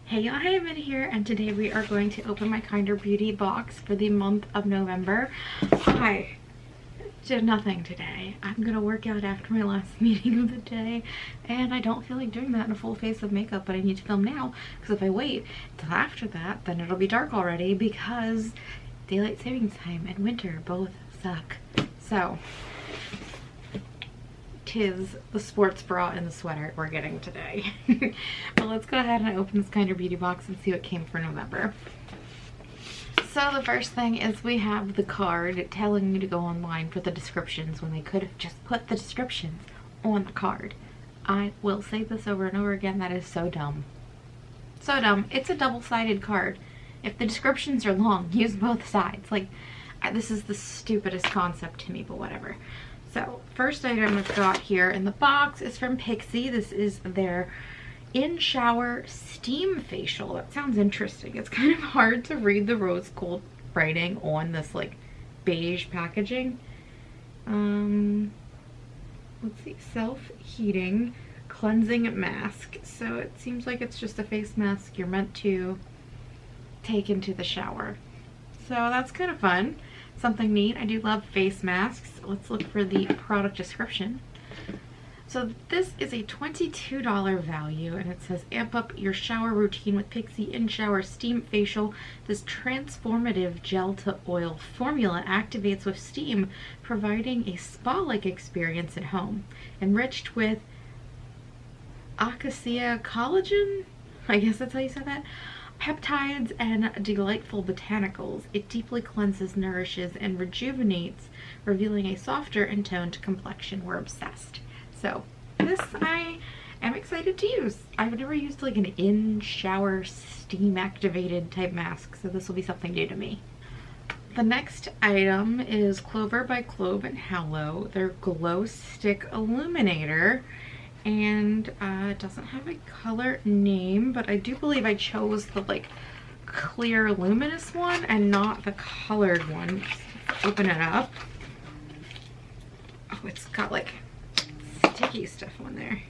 Hey y'all, hey, Amanda here, and today we are going to open my Kinder Beauty box for the month of November. I did nothing today. I'm gonna work out after my last meeting of the day, and I don't feel like doing that in a full face of makeup, but I need to film now, because if I wait till after that, then it'll be dark already, because daylight savings time and winter both suck. So, 'tis the sports bra and the sweater we're getting today. But let's go ahead and open this Kinder Beauty box and see what came for November. So the first thing is we have the card telling me to go online for the descriptions when they could have just put the descriptions on the card. I will say this over and over again, that is so dumb. So dumb. It's a double-sided card. If the descriptions are long, use both sides. Like, this is the stupidest concept to me, but whatever. So, first item I've got here in the box is from Pixi. This is their in-shower steam facial. That sounds interesting. It's kind of hard to read the rose gold writing on this like beige packaging. Let's see, self-heating cleansing mask. So it seems like it's just a face mask you're meant to take into the shower. So that's kind of fun. Something neat. I do love face masks. Let's look for the product description. So this is a $22 value, and it says amp up your shower routine with Pixi in-shower steam facial. This transformative gel to oil formula activates with steam, providing a spa-like experience at home. Enriched with acacia collagen? I guess that's how you said that. Peptides and delightful botanicals. It deeply cleanses, nourishes, and rejuvenates, revealing a softer and toned complexion. We're obsessed. So this I am excited to use. I've never used like an in-shower steam activated type mask, so this will be something new to me. The next item is Clover by Clove and Hallow, their glow stick illuminator. And it doesn't have a color name, but I do believe I chose the like clear luminous one and not the colored one. Let's open it up. Oh, it's got like sticky stuff on there.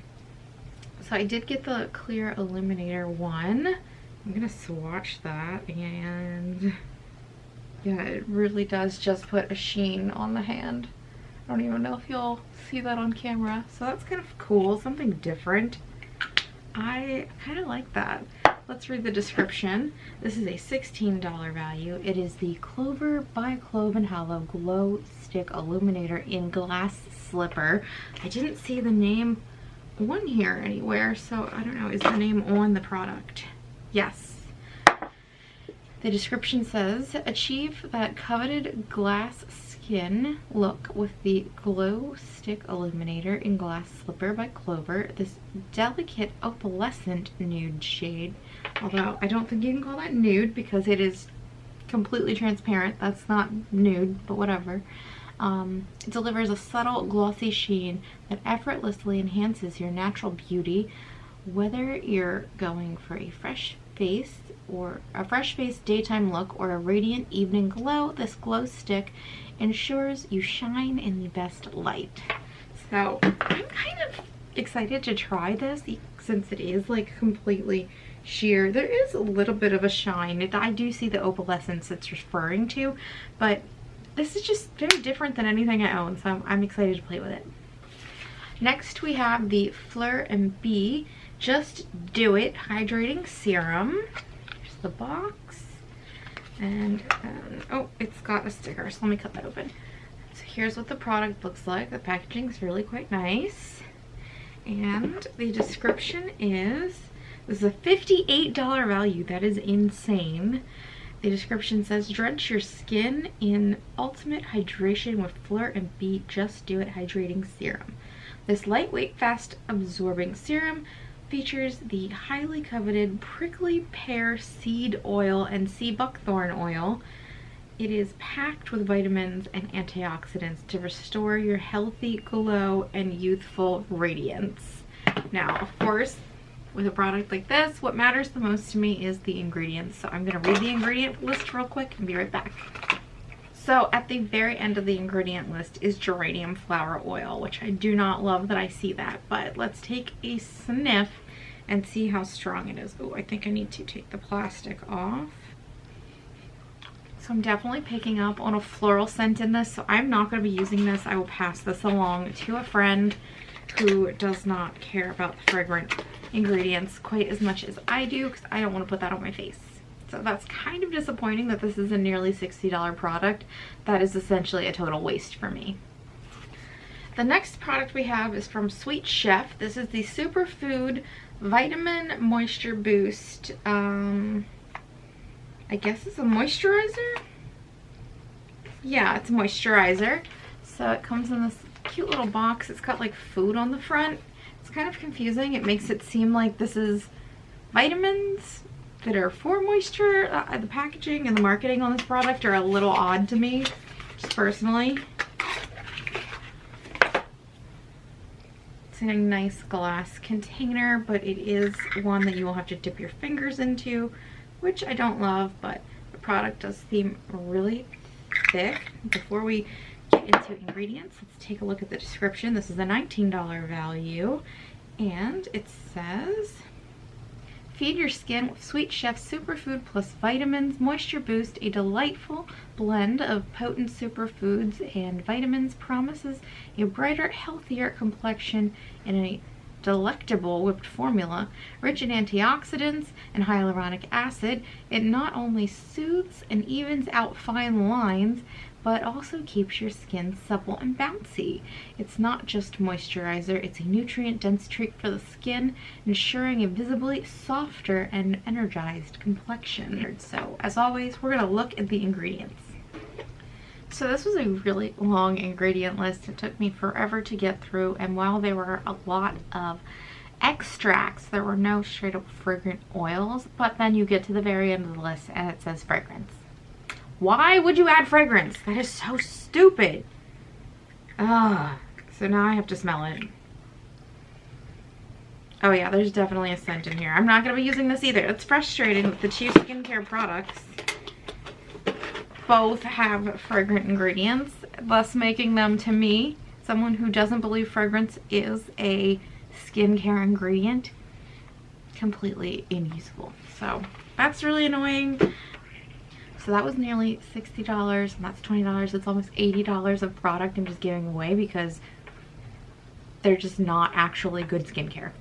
So I did get the clear illuminator one. I'm gonna swatch that, and yeah, it really does just put a sheen on the hand. I don't even know if you'll see that on camera. So that's kind of cool, something different. I kind of like that. Let's read the description. This is a $16 value. It is the Clover by Clove and Hallow Glow Stick Illuminator in Glass Slipper. I didn't see the name on here anywhere, so I don't know. Is the name on the product? Yes. The description says, achieve that coveted glass skin look with the Glow Stick Illuminator in Glass Slipper by Clover. This delicate opalescent nude shade, although I don't think you can call that nude because it is completely transparent. That's not nude, but whatever. It delivers a subtle glossy sheen that effortlessly enhances your natural beauty, whether you're going for a fresh face daytime look or a radiant evening glow. This glow stick ensures you shine in the best light. So I'm kind of excited to try this since it is like completely sheer. There is a little bit of a shine. I do see the opalescence it's referring to, but this is just very different than anything I own, so I'm excited to play with it. Next we have the Fleur & Bee Just Do It Hydrating Serum. Here's the box. And, oh, it's got a sticker, so let me cut that open. So here's what the product looks like. The packaging is really quite nice. And the description is, this is a $58 value. That is insane. The description says, drench your skin in ultimate hydration with Fleur & Bee Just Do It Hydrating Serum. This lightweight, fast-absorbing serum features the highly coveted prickly pear seed oil and sea buckthorn oil. It is packed with vitamins and antioxidants to restore your healthy glow and youthful radiance. Now, of course, with a product like this, what matters the most to me is the ingredients. So I'm going to read the ingredient list real quick and be right back. So at the very end of the ingredient list is geranium flower oil, which I do not love that I see that, but let's take a sniff and see how strong it is. Oh, I think I need to take the plastic off. So I'm definitely picking up on a floral scent in this, so I'm not going to be using this. I will pass this along to a friend who does not care about the fragrant ingredients quite as much as I do, because I don't want to put that on my face. So that's kind of disappointing that this is a nearly $60 product. That is essentially a total waste for me. The next product we have is from Sweet Chef. This is the Superfood Vitamin Moisture Boost. I guess it's a moisturizer? Yeah, it's a moisturizer. So it comes in this cute little box. It's got like food on the front. It's kind of confusing. It makes it seem like this is vitamins that are for moisture. The packaging and the marketing on this product are a little odd to me, just personally. It's in a nice glass container, but it is one that you will have to dip your fingers into, which I don't love, but the product does seem really thick. Before we get into ingredients, let's take a look at the description. This is a $19 value, and it says, feed your skin with Sweet Chef Superfood Plus Vitamins Moisture Boost. A delightful blend of potent superfoods and vitamins promises a brighter, healthier complexion in a delectable whipped formula. Rich in antioxidants and hyaluronic acid, it not only soothes and evens out fine lines, but also keeps your skin supple and bouncy. It's not just moisturizer, it's a nutrient-dense treat for the skin, ensuring a visibly softer and energized complexion. So, as always, we're gonna look at the ingredients. So this was a really long ingredient list. It took me forever to get through, and while there were a lot of extracts, there were no straight up fragrant oils, but then you get to the very end of the list and it says fragrance. Why would you add fragrance? That is so stupid. Ugh. So now I have to smell it. Oh yeah, there's definitely a scent in here. I'm not going to be using this either. It's frustrating with the cheap skincare products. Both have fragrant ingredients, thus making them, to me, someone who doesn't believe fragrance is a skincare ingredient, completely unusable. So that's really annoying. So that was nearly $60, and that's $20. It's almost $80 of product I'm just giving away because they're just not actually good skincare.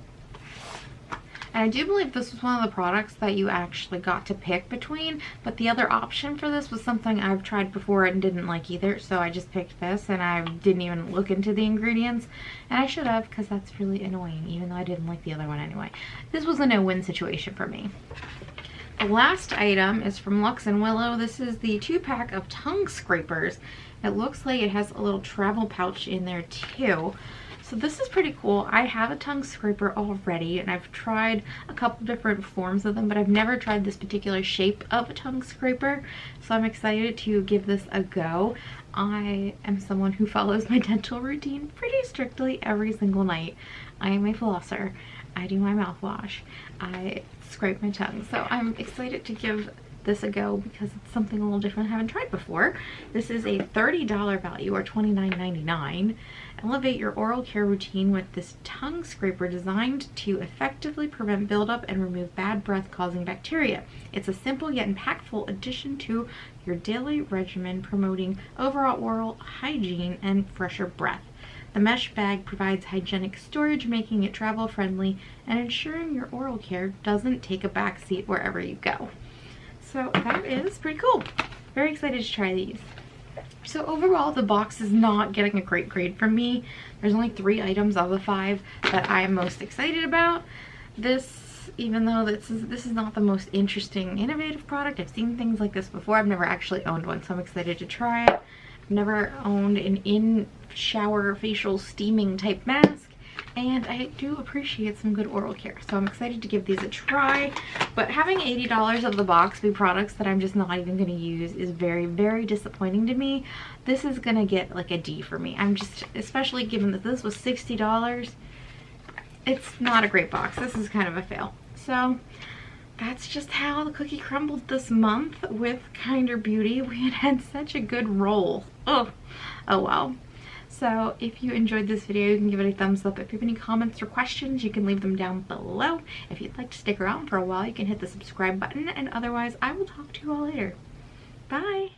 And I do believe this was one of the products that you actually got to pick between, but the other option for this was something I've tried before and didn't like either, so I just picked this and I didn't even look into the ingredients, and I should have, because that's really annoying, even though I didn't like the other one anyway. This was a no-win situation for me. The last item is from Lux & Willow. This is the 2-pack of tongue scrapers. It looks like it has a little travel pouch in there too. So this is pretty cool. I have a tongue scraper already, and I've tried a couple different forms of them, but I've never tried this particular shape of a tongue scraper. So I'm excited to give this a go. I am someone who follows my dental routine pretty strictly every single night. I am a flosser. I do my mouthwash. I scrape my tongue. So I'm excited to give this a go because it's something a little different I haven't tried before. This is a $30 value, or $29.99. Elevate your oral care routine with this tongue scraper designed to effectively prevent buildup and remove bad breath causing bacteria. It's a simple yet impactful addition to your daily regimen, promoting overall oral hygiene and fresher breath. The mesh bag provides hygienic storage, making it travel friendly and ensuring your oral care doesn't take a backseat wherever you go. So that is pretty cool. Very excited to try these. So overall, the box is not getting a great grade from me. There's only 3 items of the 5 that I am most excited about. This, even though this is not the most interesting, innovative product, I've seen things like this before. I've never actually owned one, so I'm excited to try it. I've never owned an in-shower facial steaming type mask, and I do appreciate some good oral care, so I'm excited to give these a try. But having $80 of the box be products that I'm just not even going to use is very, very disappointing to me. This is going to get like a D for me. I'm just, especially given that this was $60, it's not a great box. This is kind of a fail. So that's just how the cookie crumbled this month with Kinder Beauty. We had such a good roll. Oh well. So if you enjoyed this video, you can give it a thumbs up. If you have any comments or questions, you can leave them down below. If you'd like to stick around for a while, you can hit the subscribe button, and otherwise I will talk to you all later. Bye!